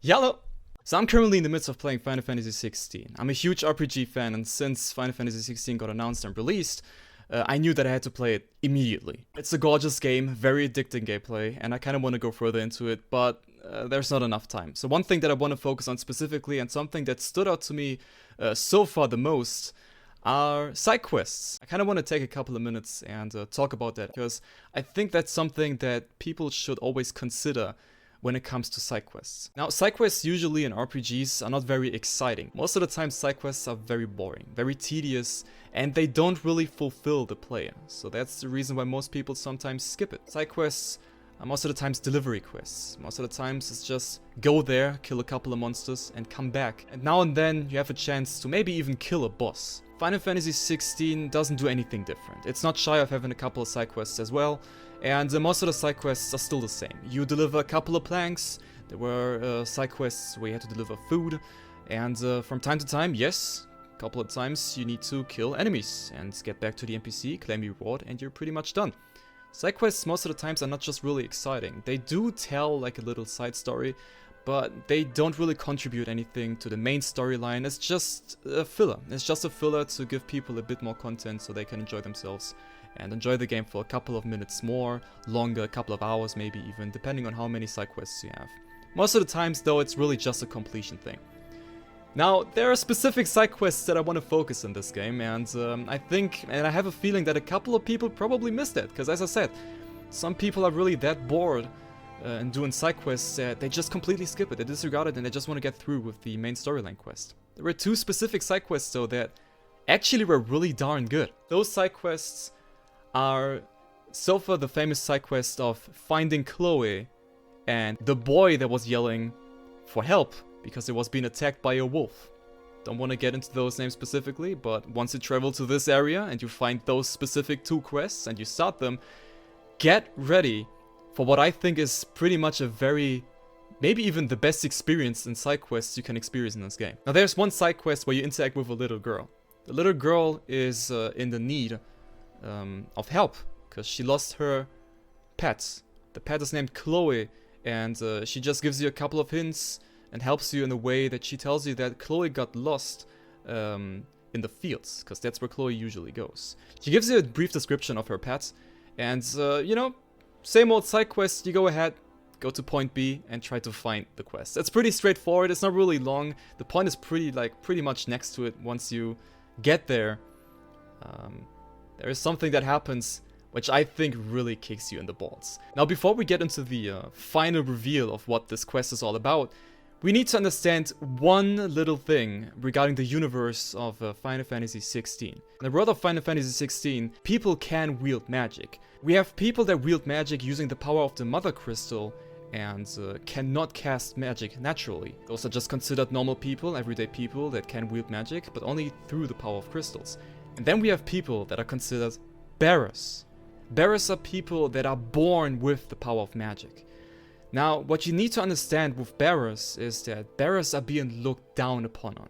Hello! So I'm currently in the midst of playing Final Fantasy 16. I'm a huge RPG fan, and since Final Fantasy 16 got announced and released, I knew that I had to play it immediately. It's a gorgeous game, very addicting gameplay, and I kind of want to go further into it, but there's not enough time. So one thing that I want to focus on specifically, and something that stood out to me so far the most, are side quests. I kind of want to take a couple of minutes and talk about that, because I think that's something that people should always consider when it comes to side quests. Now, side quests usually in RPGs are not very exciting. Most of the time, side quests are very boring, very tedious, and they don't really fulfill the player. So that's the reason why most people sometimes skip it. Side quests are most of the times delivery quests. Most of the times it's just go there, kill a couple of monsters, and come back. And now and then you have a chance to maybe even kill a boss. Final Fantasy 16 doesn't do anything different. It's not shy of having a couple of side quests as well, and most of the side quests are still the same. You deliver a couple of planks, there were side quests where you had to deliver food, and from time to time, yes, a couple of times you need to kill enemies and get back to the NPC, claim your reward, and you're pretty much done. Side quests most of the times are not just really exciting. They do tell like a little side story, but they don't really contribute anything to the main storyline. It's just a filler. It's just a filler to give people a bit more content so they can enjoy themselves and enjoy the game for a couple of minutes more, longer, a couple of hours maybe even, depending on how many side quests you have. Most of the times though, it's really just a completion thing. Now, there are specific side quests that I want to focus in this game, and I think, and I have a feeling that a couple of people probably missed it, because as I said, some people are really that bored and doing side quests that they just completely skip it, they disregard it, and they just want to get through with the main storyline quest. There were two specific side quests though that actually were really darn good. Those side quests are so far the famous side quest of finding Chloe and the boy that was yelling for help because it was being attacked by a wolf. Don't want to get into those names specifically, but once you travel to this area and you find those specific two quests and you start them, get ready for what I think is pretty much a very, maybe even the best experience in side quests you can experience in this game. Now there's one side quest where you interact with a little girl. The little girl is in the need of help because she lost her pet. The pet is named Chloe, and she just gives you a couple of hints and helps you in a way that she tells you that Chloe got lost in the fields, because that's where Chloe usually goes. She gives you a brief description of her pet, and you know, same old side quest, you go ahead, go to point B and try to find the quest. It's pretty straightforward, it's not really long. The point is pretty much next to it. Once you get there, there is something that happens which I think really kicks you in the balls. Now before we get into the final reveal of what this quest is all about, we need to understand one little thing regarding the universe of Final Fantasy 16. In the world of Final Fantasy 16, people can wield magic. We have people that wield magic using the power of the Mother Crystal and cannot cast magic naturally. Those are just considered normal people, everyday people that can wield magic, but only through the power of crystals. And then we have people that are considered bearers. Bearers are people that are born with the power of magic. Now, what you need to understand with bearers is that bearers are being looked down upon on.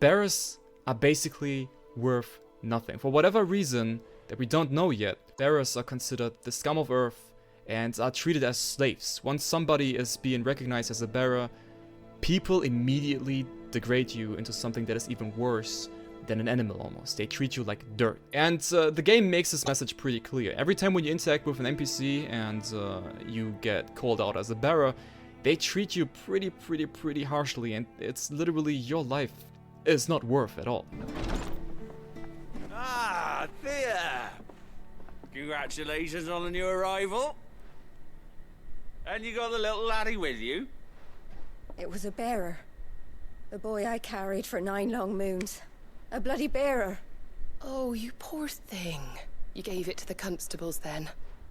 Bearers are basically worth nothing. For whatever reason that we don't know yet, bearers are considered the scum of earth and are treated as slaves. Once somebody is being recognized as a bearer, people immediately degrade you into something that is even worse than an animal almost. They treat you like dirt. And the game makes this message pretty clear. Every time when you interact with an NPC and you get called out as a bearer, they treat you pretty harshly, and it's literally your life is not worth at all. Ah, there! Congratulations on the new arrival. And you got the little laddie with you? It was a bearer. The boy I carried for 9 long moons. A bloody bearer. Oh, you poor thing. You gave it to the constables then?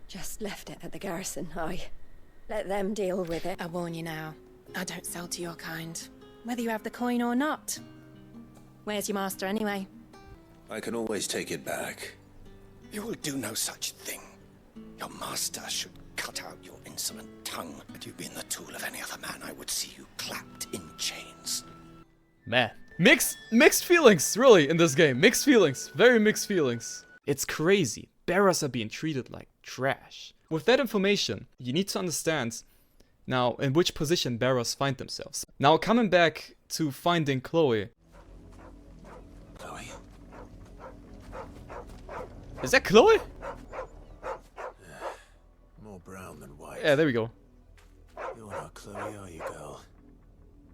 Just left it at the garrison, aye. Let them deal with it. I warn you now, I don't sell to your kind, whether you have the coin or not. Where's your master anyway? I can always take it back. You will do no such thing. Your master should cut out your insolent tongue. Had you been the tool of any other man, I would see you clapped in chains. Man. Mixed feelings, really, in this game. Mixed feelings. Very mixed feelings. It's crazy. Bearers are being treated like trash. With that information, you need to understand now in which position bearers find themselves. Now coming back to finding Chloe. Chloe? Is that Chloe? More brown than white. Yeah, there we go. You're not Chloe, are you, girl?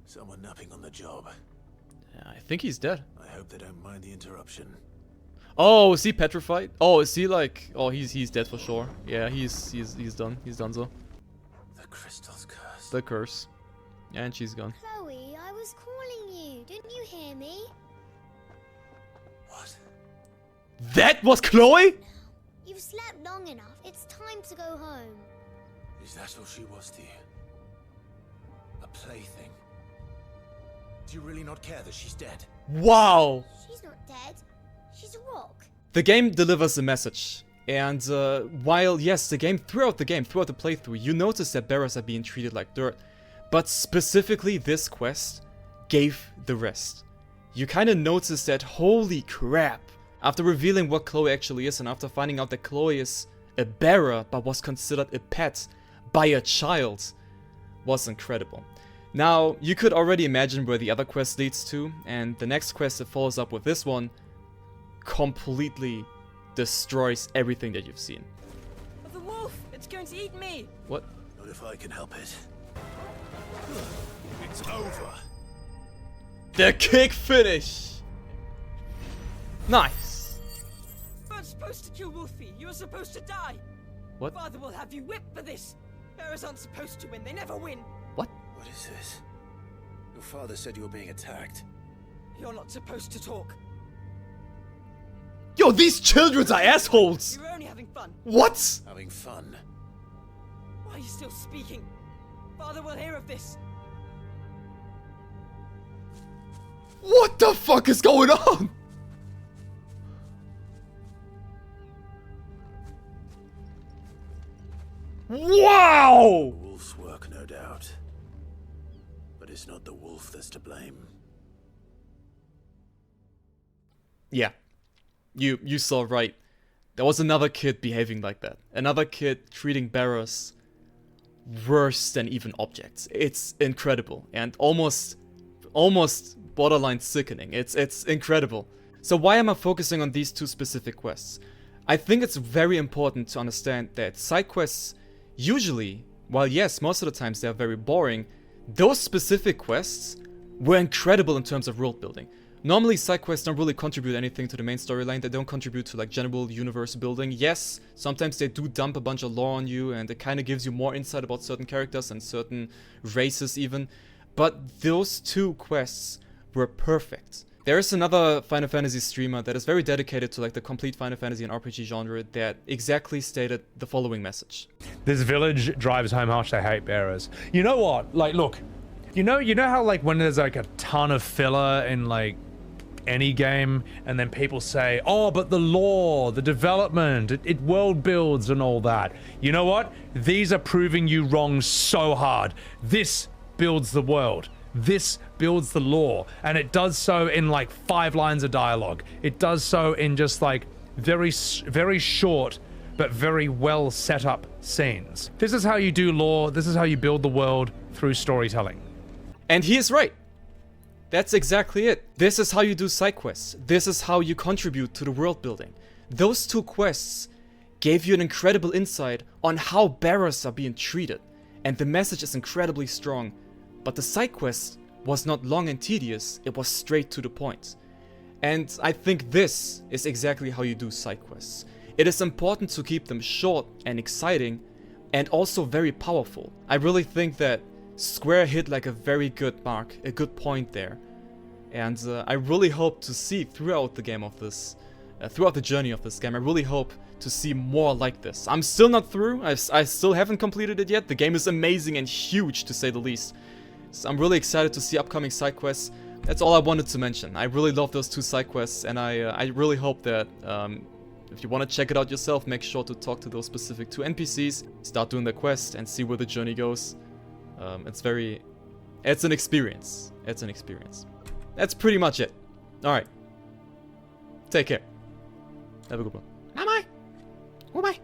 Someone napping on the job. Yeah, I think he's dead. I hope they don't mind the interruption. Oh, is he petrified? Oh, is he like... Oh, he's dead for sure. Yeah, he's done. He's done so. The crystal's cursed. The curse. And she's gone. Chloe, I was calling you. Didn't you hear me? What? That was Chloe? You've slept long enough. It's time to go home. Is that all she was to you? A plaything? Do you really not care that she's dead? Wow. She's not dead. She's a rock. The game delivers a message. And while, yes, throughout the playthrough, you notice that bearers are being treated like dirt. But specifically this quest gave the rest. You kind of notice that, holy crap. After revealing what Chloe actually is and after finding out that Chloe is a bearer but was considered a pet by a child, was incredible. Now, you could already imagine where the other quest leads to, and the next quest that follows up with this one completely destroys everything that you've seen. The wolf! It's going to eat me! What? Not if I can help it. It's over. The kick finish! Nice! You weren't supposed to kill Wolfie. You were supposed to die. What? Father will have you whipped for this. Bearers aren't supposed to win. They never win. What? What is this? Your father said you were being attacked. You're not supposed to talk. Yo, these children are assholes! You were only having fun. What? Having fun. Why are you still speaking? Father will hear of this. What the fuck is going on? Wow! Wolf's work, no doubt. But it's not the wolf that's to blame. Yeah. You saw right. There was another kid behaving like that. Another kid treating bearers worse than even objects. It's incredible and almost borderline sickening. It's incredible. So why am I focusing on these two specific quests? I think it's very important to understand that side quests usually, while yes, most of the times they're very boring, those specific quests were incredible in terms of world building. Normally side quests don't really contribute anything to the main storyline. They don't contribute to like general universe building. Yes, sometimes they do dump a bunch of lore on you and it kind of gives you more insight about certain characters and certain races even. But those two quests were perfect. There is another Final Fantasy streamer that is very dedicated to like the complete Final Fantasy and RPG genre that exactly stated the following message. This village drives home how much they hate bearers. You know what? Like, look, you know how like when there's like a ton of filler in like any game and then people say, oh, but the lore, the development, it world builds and all that. You know what? These are proving you wrong so hard. This builds the world. This builds the lore, and it does so in like 5 lines of dialogue. It does so in just like very short but very well set up scenes. This is how you do lore. This is how you build the world through storytelling. And he is right. That's exactly it. This is how you do side quests. This is how you contribute to the world building. Those two quests gave you an incredible insight on how bearers are being treated, and the message is incredibly strong. But the side quest was not long and tedious, it was straight to the point. And I think this is exactly how you do side quests. It is important to keep them short and exciting, and also very powerful. I really think that Square hit like a very good mark, a good point there. And I really hope to see throughout the game of this, throughout the journey of this game, I really hope to see more like this. I'm still not through, I still haven't completed it yet. The game is amazing and huge to say the least. So I'm really excited to see upcoming side quests. That's all I wanted to mention. I really love those two side quests, and I really hope that if you want to check it out yourself, make sure to talk to those specific two NPCs, start doing the quest, and see where the journey goes. It's an experience. It's an experience. That's pretty much it. Alright. Take care. Have a good one. Bye-bye. Bye-bye.